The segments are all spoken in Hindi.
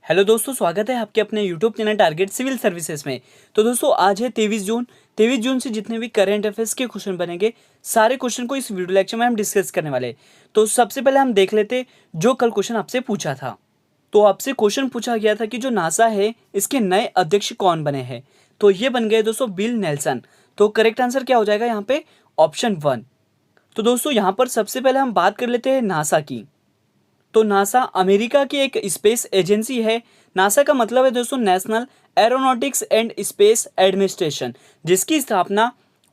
हेलो दोस्तों, स्वागत है आपके अपने YouTube channel target civil services में। तो दोस्तों आज है 23 जून से जितने भी करंट अफेयर्स के क्वेश्चन बनेंगे सारे क्वेश्चन को इस वीडियो लेक्चर में हम डिस्कस करने वाले हैं। तो सबसे पहले हम देख लेते जो कल क्वेश्चन आपसे पूछा था। तो आपसे क्वेश्चन पूछा गया था कि जो नासा है इसके नए अध्यक्ष कौन बने हैं। तो ये बन गए दोस्तों बिल नेल्सन। तो करेक्ट आंसर क्या हो जाएगा यहाँ पे? ऑप्शन 1। तो दोस्तों यहाँ पर सबसे पहले हम बात कर लेते हैं नासा की। तो नासा अमेरिका की एक स्पेस एजेंसी है। नासा का मतलब है दोस्तों national aeronautics and space administration, जिसकी स्थापना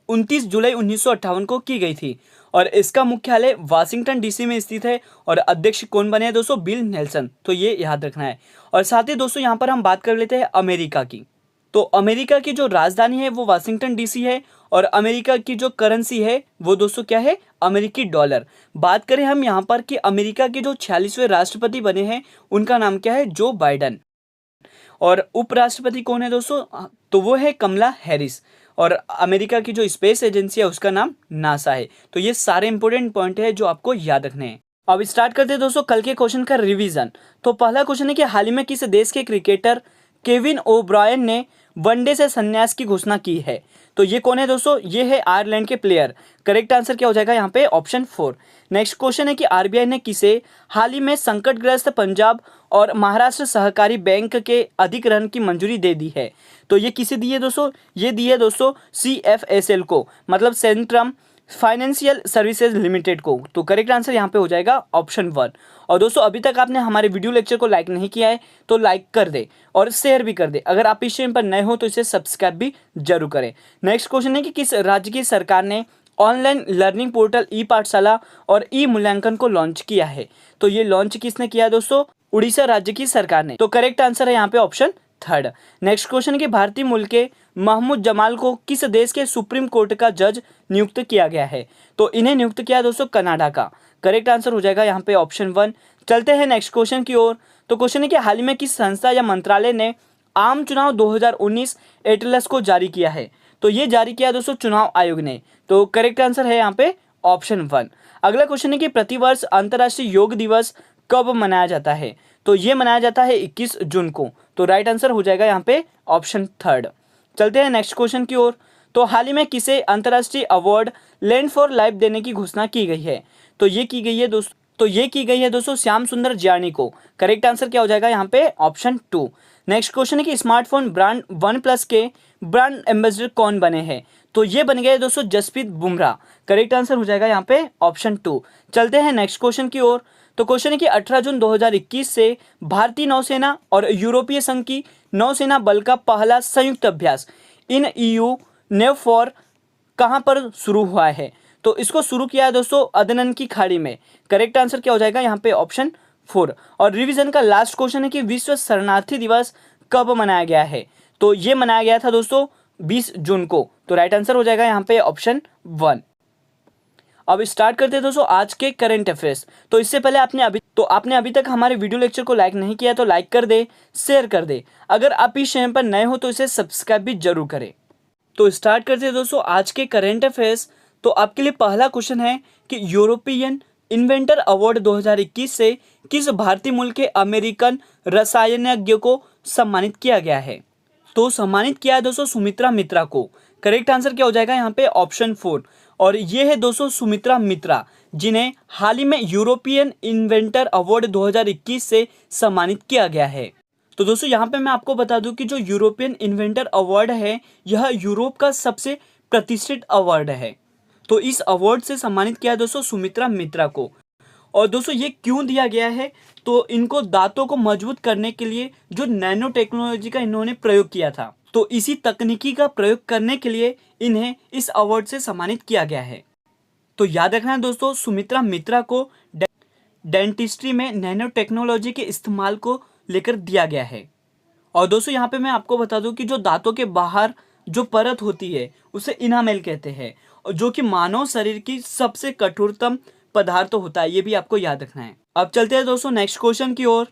29 जुलाई 1958 को की गई थी और इसका मुख्यालय वाशिंगटन डीसी में स्थित है। और अध्यक्ष कौन बने हैं दोस्तों? Bill Nelson. तो ये याद रखना है। और साथ ही दोस्तों यहाँ पर हम बात कर लेते हैं अमेरिका की। तो अमेरिका की जो राजधानी है वो वाशिंगटन डीसी है और अमेरिका की जो करेंसी है वो दोस्तों क्या है? अमेरिकी डॉलर। बात करें हम यहाँ पर कि अमेरिका के जो 46वें राष्ट्रपति बने हैं उनका नाम क्या है? जो बाइडन। और उपराष्ट्रपति कौन है दोस्तों? तो वो है कमला हैरिस। और अमेरिका की जो स्पेस एजेंसी है उसका नाम नासा है। तो ये सारे इंपॉर्टेंट पॉइंट है जो आपको याद रखने हैं। अब स्टार्ट करते हैं दोस्तों कल के क्वेश्चन का रिवीजन। तो पहला क्वेश्चन है कि हाल ही में किस देश के क्रिकेटर केविन ओब्रायन ने वनडे से संन्यास की घोषणा की है? तो ये कौन है दोस्तों? ये है आयरलैंड के प्लेयर। करेक्ट आंसर क्या हो जाएगा यहाँ पे? ऑप्शन 4। नेक्स्ट क्वेश्चन है कि आरबीआई ने किसे हाल ही में संकटग्रस्त पंजाब और महाराष्ट्र सहकारी बैंक के अधिग्रहण की मंजूरी दे दी है? तो ये किसे दी है दोस्तों? ये दी है दोस्तों CFSL को, मतलब सेंट्रम फाइनेंशियल सर्विसेज लिमिटेड को। तो करेक्ट आंसर यहाँ पे हो जाएगा ऑप्शन 1। और दोस्तों अभी तक आपने हमारे वीडियो लेक्चर को लाइक नहीं किया है तो लाइक कर दे और शेयर भी कर दे। अगर आप इस चैनल पर नए हो तो इसे सब्सक्राइब भी जरूर करें। नेक्स्ट क्वेश्चन है कि किस राज्य की सरकार ने ऑनलाइन लर्निंग पोर्टल ई पाठशाला और ई मूल्यांकन को लॉन्च किया है? तो ये लॉन्च किसने किया है दोस्तों? उड़ीसा राज्य की सरकार ने। तो करेक्ट आंसर है यहाँ पे ऑप्शन 3। नेक्स्ट क्वेश्चन है कि भारतीय मूल के महमूद जमाल को किस देश के सुप्रीम कोर्ट का जज नियुक्त किया गया है? तो इन्हें नियुक्त किया दोस्तों कनाडा का। करेक्ट आंसर हो जाएगा यहाँ पे ऑप्शन 1। चलते हैं नेक्स्ट क्वेश्चन की ओर। तो क्वेश्चन है कि हाल ही में किस संस्था या मंत्रालय ने आम चुनाव 2019 एटलस को जारी किया है? तो ये जारी किया दोस्तों चुनाव आयोग ने। तो करेक्ट आंसर है यहाँ पे ऑप्शन 1। अगला क्वेश्चन है कि प्रतिवर्ष अंतर्राष्ट्रीय योग दिवस कब मनाया जाता है? तो ये मनाया जाता है 21 जून को। तो राइट आंसर हो जाएगा यहाँ पे ऑप्शन 3। चलते हैं नेक्स्ट क्वेश्चन की ओर। तो हाल ही में किसे अंतर्राष्ट्रीय अवार्ड लैंड फॉर लाइफ देने की घोषणा की गई है? तो ये की गई है दोस्तों श्याम सुंदर जियानी को। करेक्ट आंसर क्या हो जाएगा यहाँ पे? ऑप्शन 2। नेक्स्ट क्वेश्चन है कि स्मार्टफोन ब्रांड वन प्लस के ब्रांड एम्बेसडर कौन बने हैं? तो ये बन गए दोस्तों जसप्रीत बुमराह। करेक्ट आंसर हो जाएगा यहाँ पे ऑप्शन 2। चलते हैं नेक्स्ट क्वेश्चन की ओर। तो क्वेश्चन है कि 18 जून 2021 से भारतीय नौसेना और यूरोपीय संघ की नौसेना बल का पहला संयुक्त अभ्यास इन EU नेवफॉर कहाँ पर शुरू हुआ है? तो इसको शुरू किया है दोस्तों अदनन की खाड़ी में। करेक्ट आंसर क्या हो जाएगा यहाँ पे? ऑप्शन 4। और रिवीजन का लास्ट क्वेश्चन है कि विश्व शरणार्थी दिवस कब मनाया गया है? तो ये मनाया गया था दोस्तों 20 जून को। तो राइट आंसर हो जाएगा यहाँ पे ऑप्शन 1। अब स्टार्ट करते हैं दोस्तों आज के करंट अफेयर्स। तो इससे पहले आपने अभी तक हमारे वीडियो लेक्चर को लाइक नहीं किया तो लाइक कर दे, शेयर कर दे। अगर आप इस चैनल पर नए हो तो इसे सब्सक्राइब भी जरूर करें। तो स्टार्ट करते हैं दोस्तों आज के करंट अफेयर्स। तो आपके लिए पहला क्वेश्चन है कि यूरोपियन इन्वेंटर अवार्ड 2021 से किस भारतीय मूल के अमेरिकन रसायनज्ञ को सम्मानित किया गया है? तो सम्मानित किया है दोस्तों सुमित्रा मित्रा को। करेक्ट आंसर क्या हो जाएगा यहाँ पे? ऑप्शन 4। और ये है दोस्तों सुमित्रा मित्रा जिन्हें हाल ही में यूरोपियन इन्वेंटर अवार्ड 2021 से सम्मानित किया गया है। तो दोस्तों यहाँ पे मैं आपको बता दूं कि जो यूरोपियन इन्वेंटर अवार्ड है यह यूरोप का सबसे प्रतिष्ठित अवार्ड है। तो इस अवार्ड से सम्मानित किया दोस्तों सुमित्रा मित्रा को। और दोस्तों ये क्यों दिया गया है? तो इनको दांतों को मजबूत करने के लिए जो नैनो टेक्नोलॉजी का इन्होंने प्रयोग किया था, तो इसी तकनीकी का प्रयोग करने के लिए इन्हें इस अवार्ड से सम्मानित किया गया है। तो याद रखना है दोस्तों सुमित्रा मित्रा को डेंटिस्ट्री में नैनो टेक्नोलॉजी के इस्तेमाल को लेकर दिया गया है। और दोस्तों यहाँ पे मैं आपको बता दूं कि जो दांतों के बाहर जो परत होती है उसे इनामेल कहते हैं, और जो कि मानव शरीर की सबसे कठोरतम पदार्थ होता है, ये भी आपको याद रखना है। अब चलते हैं दोस्तों नेक्स्ट क्वेश्चन की ओर।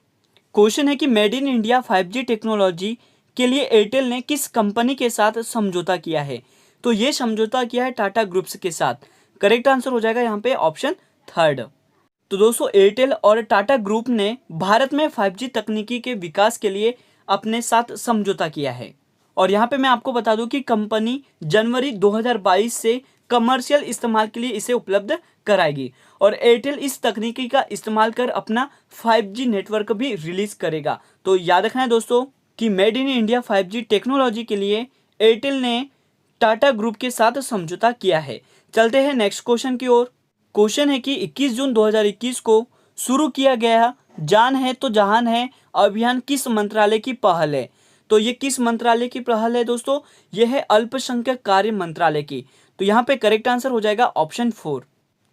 क्वेश्चन है कि made in India 5G technology के लिए एयरटेल ने किस कंपनी के साथ समझौता किया है? तो ये समझौता किया है टाटा ग्रुप्स के साथ। करेक्ट आंसर हो जाएगा यहाँ पे ऑप्शन 3। तो दोस्तों एयरटेल और टाटा ग्रुप ने भारत में 5G तकनीकी के विकास के लिए अपने साथ समझौता किया है। और यहाँ पे मैं आपको बता दूं कि कंपनी जनवरी 2022 से कमर्शियल इस्तेमाल के लिए इसे उपलब्ध कराएगी और एयरटेल इस तकनीकी का इस्तेमाल कर अपना 5G नेटवर्क भी रिलीज करेगा। तो याद रखना है दोस्तों कि made in India 5G technology के लिए एयरटेल ने टाटा ग्रुप के साथ समझौता किया है। चलते हैं नेक्स्ट क्वेश्चन की ओर। क्वेश्चन है कि 21 जून 2021 को शुरू किया गया जान है तो जहान है अभियान किस मंत्रालय की पहल है? तो ये किस मंत्रालय की पहल है दोस्तों? ये है अल्पसंख्यक कार्य मंत्रालय की। तो यहाँ पे करेक्ट आंसर हो जाएगा ऑप्शन 4।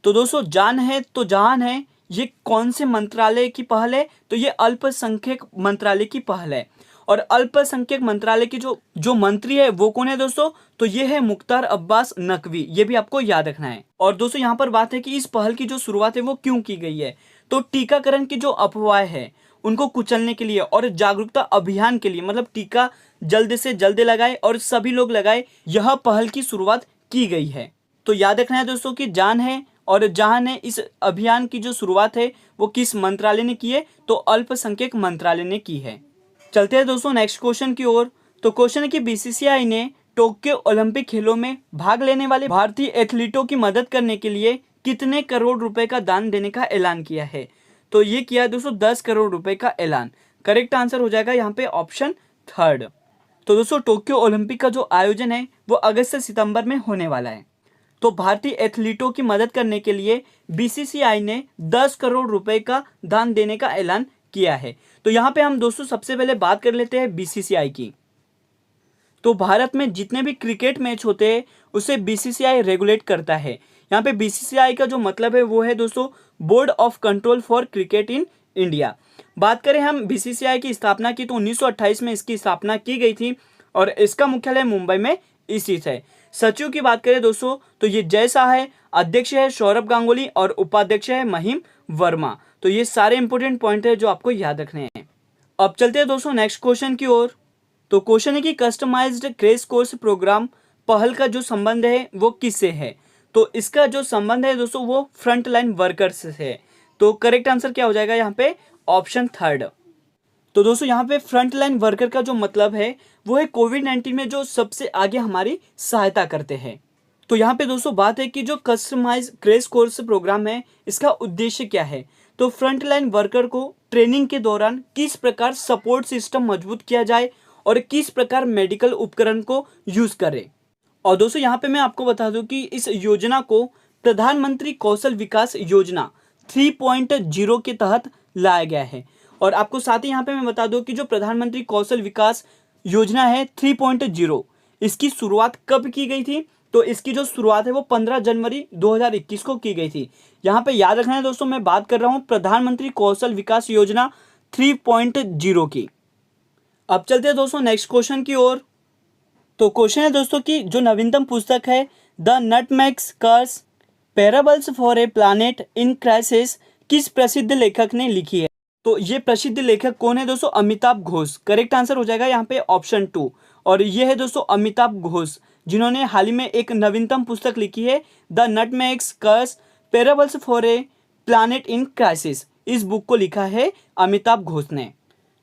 तो दोस्तों जान है तो जहान है ये कौन से मंत्रालय की पहल है? तो ये अल्पसंख्यक मंत्रालय की पहल है। और अल्पसंख्यक मंत्रालय की जो मंत्री है वो कौन है दोस्तों? तो ये है मुख्तार अब्बास नकवी। ये भी आपको याद रखना है। और दोस्तों यहाँ पर बात है कि इस पहल की जो शुरुआत है वो क्यों की गई है? तो टीकाकरण की जो अफवाह है उनको कुचलने के लिए और जागरूकता अभियान के लिए, मतलब टीका जल्द से जल्द लगाए और सभी लोग लगाए, यह पहल की शुरुआत की गई है। तो याद रखना है दोस्तों कि जान है और जहान है इस अभियान की जो शुरुआत है वो किस मंत्रालय ने की है? तो अल्पसंख्यक मंत्रालय ने की है। चलते हैं दोस्तों नेक्स्ट क्वेश्चन की ओर। तो क्वेश्चन है कि बीसीसीआई ने टोक्यो ओलंपिक खेलों में भाग लेने वाले भारतीय एथलीटों की मदद करने के लिए कितने करोड़ रुपए का दान देने का ऐलान किया है? तो ये किया है दोस्तों 10 करोड़ रुपए का ऐलान। करेक्ट आंसर हो जाएगा यहाँ पे ऑप्शन 3। तो दोस्तों टोक्यो ओलंपिक का जो आयोजन है वो अगस्त से सितंबर में होने वाला है। तो भारतीय एथलीटों की मदद करने के लिए बीसीसीआई ने 10 करोड़ रुपए का दान देने का ऐलान किया है। तो यहाँ पे हम दोस्तों सबसे पहले बात कर लेते हैं बीसीसीआई की। तो भारत में जितने भी क्रिकेट मैच होते हैं उसे बीसीसीआई रेगुलेट करता है। यहाँ पे बीसीसीआई का जो मतलब है वो है दोस्तों board of control for cricket in India. बात करें हम बीसीसीआई की स्थापना की तो 1928 में इसकी स्थापना की गई थी और इसका मुख्यालय मुंबई में स्थित है। सचिव की बात करें दोस्तों तो ये जय शाह है, अध्यक्ष है सौरभ गांगुली और उपाध्यक्ष है महिम वर्मा। तो ये सारे इंपॉर्टेंट पॉइंट है जो आपको याद रखने हैं। अब चलते हैं दोस्तों नेक्स्ट क्वेश्चन की ओर। तो क्वेश्चन है कि कस्टमाइज्ड क्रैश कोर्स प्रोग्राम पहल का जो संबंध है वो किससे है? तो इसका जो संबंध है दोस्तों वो फ्रंट लाइन वर्कर्स से है। तो करेक्ट आंसर क्या हो जाएगा यहाँ पे ऑप्शन 3। तो दोस्तों यहाँ पे फ्रंट लाइन वर्कर का जो मतलब है वो है कोविड-19 में जो सबसे आगे हमारी सहायता करते हैं। तो यहाँ पे दोस्तों बात है कि जो कस्टमाइज क्रैश कोर्स प्रोग्राम है इसका उद्देश्य क्या है? तो फ्रंट लाइन वर्कर को ट्रेनिंग के दौरान किस प्रकार सपोर्ट सिस्टम मजबूत किया जाए और किस प्रकार मेडिकल उपकरण को यूज करें। और दोस्तों यहाँ पे मैं आपको बता दूं कि इस योजना को प्रधानमंत्री कौशल विकास योजना 3.0 के तहत लाया गया है। और आपको साथ ही यहाँ पे मैं बता दूं कि जो प्रधानमंत्री कौशल विकास योजना है 3.0 इसकी शुरुआत कब की गई थी? तो इसकी जो शुरुआत है वो 15 जनवरी 2021 को की गई थी। यहाँ पे याद रखना है दोस्तों मैं बात कर रहा हूँ प्रधानमंत्री कौशल विकास योजना 3.0 की। अब चलते हैं दोस्तों नेक्स्ट क्वेश्चन की ओर। तो क्वेश्चन है दोस्तों कि जो नवीनतम पुस्तक है the nutmeg's curse parables for a planet in crisis किस प्रसिद्ध लेखक ने लिखी है? तो ये प्रसिद्ध लेखक कौन है दोस्तों? अमिताभ घोष। करेक्ट आंसर हो जाएगा यहाँ पे ऑप्शन 2। और ये है दोस्तों अमिताभ घोष जिन्होंने हाल ही में एक नवीनतम पुस्तक लिखी है the nutmeg's curse parables for a planet in crisis. इस बुक को लिखा है अमिताभ घोष ने।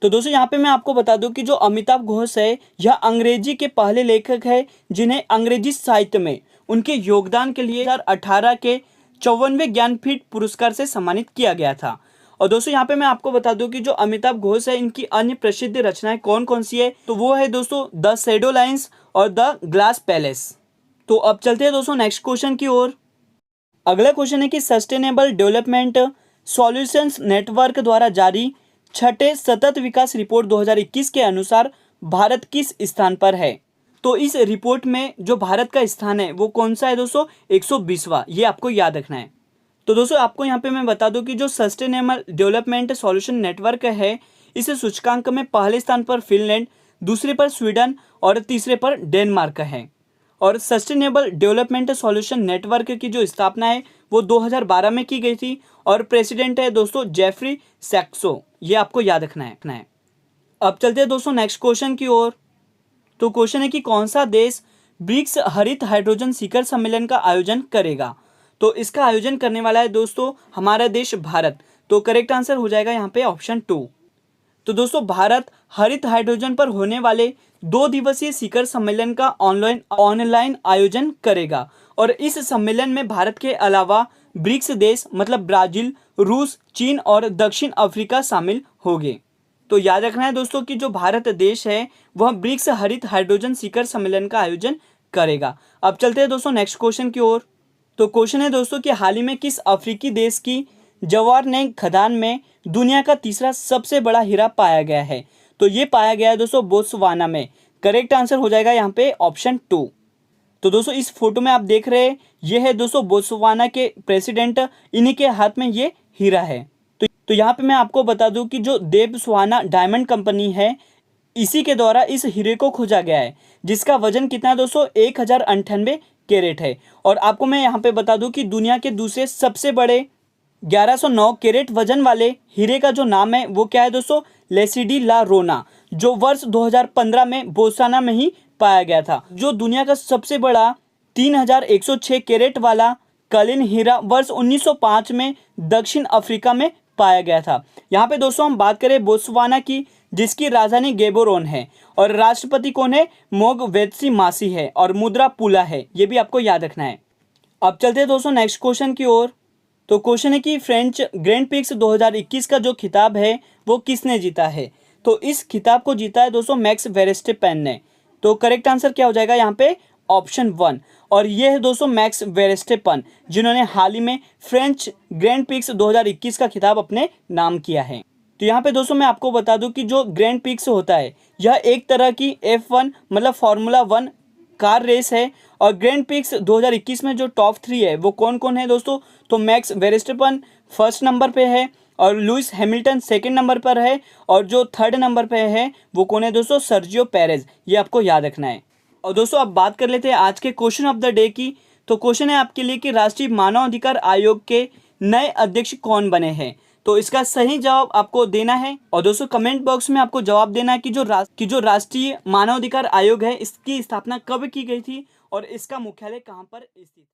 तो दोस्तों यहाँ पे मैं आपको बता दूं कि जो अमिताभ घोष है यह अंग्रेजी के पहले लेखक है जिन्हें अंग्रेजी साहित्य में उनके योगदान के लिए 2018 के 54वें ज्ञानपीठ पुरस्कार से सम्मानित किया गया था। और दोस्तों यहाँ पे मैं आपको बता दूं कि जो अमिताभ घोष है इनकी अन्य प्रसिद्ध रचनाएं कौन कौन सी है? तो वो है दोस्तों द शैडो लाइन्स और द ग्लास पैलेस। तो अब चलते हैं दोस्तों नेक्स्ट क्वेश्चन की ओर। अगला क्वेश्चन है कि सस्टेनेबल डेवलपमेंट सॉल्यूशंस नेटवर्क द्वारा जारी छठे सतत विकास रिपोर्ट 2021 के अनुसार भारत किस स्थान पर है? तो इस रिपोर्ट में जो भारत का स्थान है वो कौन सा है दोस्तों? 120वां। ये आपको याद रखना है। तो दोस्तों आपको यहाँ पे मैं बता दूं कि जो सस्टेनेबल डेवलपमेंट सॉल्यूशन नेटवर्क है इस सूचकांक में पहले स्थान पर फिनलैंड, दूसरे पर स्वीडन और तीसरे पर डेनमार्क है। और सस्टेनेबल डेवलपमेंट सॉल्यूशन नेटवर्क की जो स्थापना है वो 2012 में की गई थी और प्रेसिडेंट है दोस्तों जेफरी सैक्सो। ये आपको याद रखना है। अब चलते हैं दोस्तों नेक्स्ट क्वेश्चन की ओर। तो क्वेश्चन है कि कौन सा देश ब्रिक्स हरित हाइड्रोजन शिखर सम्मेलन का आयोजन करेगा? तो इसका आयोजन करने वाला है दोस्तों हमारा देश भारत। तो करेक्ट आंसर हो जाएगा यहाँ पे ऑप्शन 2। तो दोस्तों भारत हरित हाइड्रोजन पर होने वाले 2 दिवसीय शिखर सम्मेलन का ऑनलाइन आयोजन करेगा और इस सम्मेलन में भारत के अलावा ब्रिक्स देश मतलब ब्राजील, रूस, चीन और दक्षिण अफ्रीका शामिल होंगे। तो याद रखना है दोस्तों कि जो भारत देश है वह ब्रिक्स हरित हाइड्रोजन शिखर सम्मेलन का आयोजन करेगा। अब चलते हैं दोस्तों नेक्स्ट क्वेश्चन की ओर। तो क्वेश्चन है दोस्तों कि हाल ही में किस अफ्रीकी देश की जवार ने खदान में दुनिया का तीसरा सबसे बड़ा हीरा पाया गया है? तो ये पाया गया है दोस्तों बोत्सवाना में। करेक्ट आंसर हो जाएगा यहाँ पे ऑप्शन 2। तो दोस्तों इस फोटो में आप देख रहे हैं ये है दोस्तों बोत्सवाना के प्रेसिडेंट, इन्हीं के हाथ में ये हीरा है। तो यहाँ पे मैं आपको बता दूं कि जो देबस्वाना डायमंड कंपनी है इसी के द्वारा इस हीरे को खोजा गया है, जिसका वजन कितना है दोस्तों 1098 कैरेट है। और आपको मैं यहाँ पे बता दूं कि दुनिया के दूसरे सबसे बड़े 1109 कैरेट वजन वाले हीरे का जो नाम है वो क्या है दोस्तों, लेसिडी ला रोना, जो वर्ष 2015 में बोत्सवाना में ही पाया गया था। जो दुनिया का सबसे बड़ा 3106 कैरेट वाला कलिन हीरा वर्ष 1905 में दक्षिण अफ्रीका में पाया गया था। यहाँ पे दोस्तों हम बात करें बोत्सवाना की, जिसकी राजधानी गेबोरोन है और राष्ट्रपति कौन है, मोगवेत्सी मासी है और मुद्रा पुला है, ये भी आपको याद रखना है। अब चलते हैं दोस्तों नेक्स्ट क्वेश्चन की ओर। तो क्वेश्चन है कि फ्रेंच ग्रैंड प्रिक्स 2021 का जो खिताब है वो किसने जीता है? तो इस खिताब को जीता है दोस्तों मैक्स वेरस्टेपेन ने। तो करेक्ट आंसर क्या हो जाएगा यहाँ पे ऑप्शन 1। और ये है दोस्तों मैक्स वेरस्टेपन, जिन्होंने हाल ही में फ्रेंच ग्रैंड प्रिक्स 2021 का खिताब अपने नाम किया है। तो यहाँ पे दोस्तों मैं आपको बता दूं कि जो ग्रैंड प्रिक्स होता है यह एक तरह की F1 मतलब फार्मूला 1 कार रेस है। और ग्रैंड प्रिक्स 2021 में जो टॉप 3 है वो कौन कौन है दोस्तों, तो मैक्स वेरस्टेपन फर्स्ट नंबर पे है और लुइस हैमिल्टन सेकंड नंबर पर है और जो थर्ड नंबर पे है वो कौन है दोस्तों, सर्जियो पेरेज। ये आपको याद रखना है। और दोस्तों अब बात कर लेते हैं आज के क्वेश्चन ऑफ द डे की। तो क्वेश्चन है आपके लिए कि राष्ट्रीय मानवाधिकार आयोग के नए अध्यक्ष कौन बने हैं? तो इसका सही जवाब आपको देना है और दोस्तों कमेंट बॉक्स में आपको जवाब देना है कि जो राष्ट्रीय मानवाधिकार आयोग है इसकी स्थापना कब की गई थी और इसका मुख्यालय कहाँ पर स्थित है।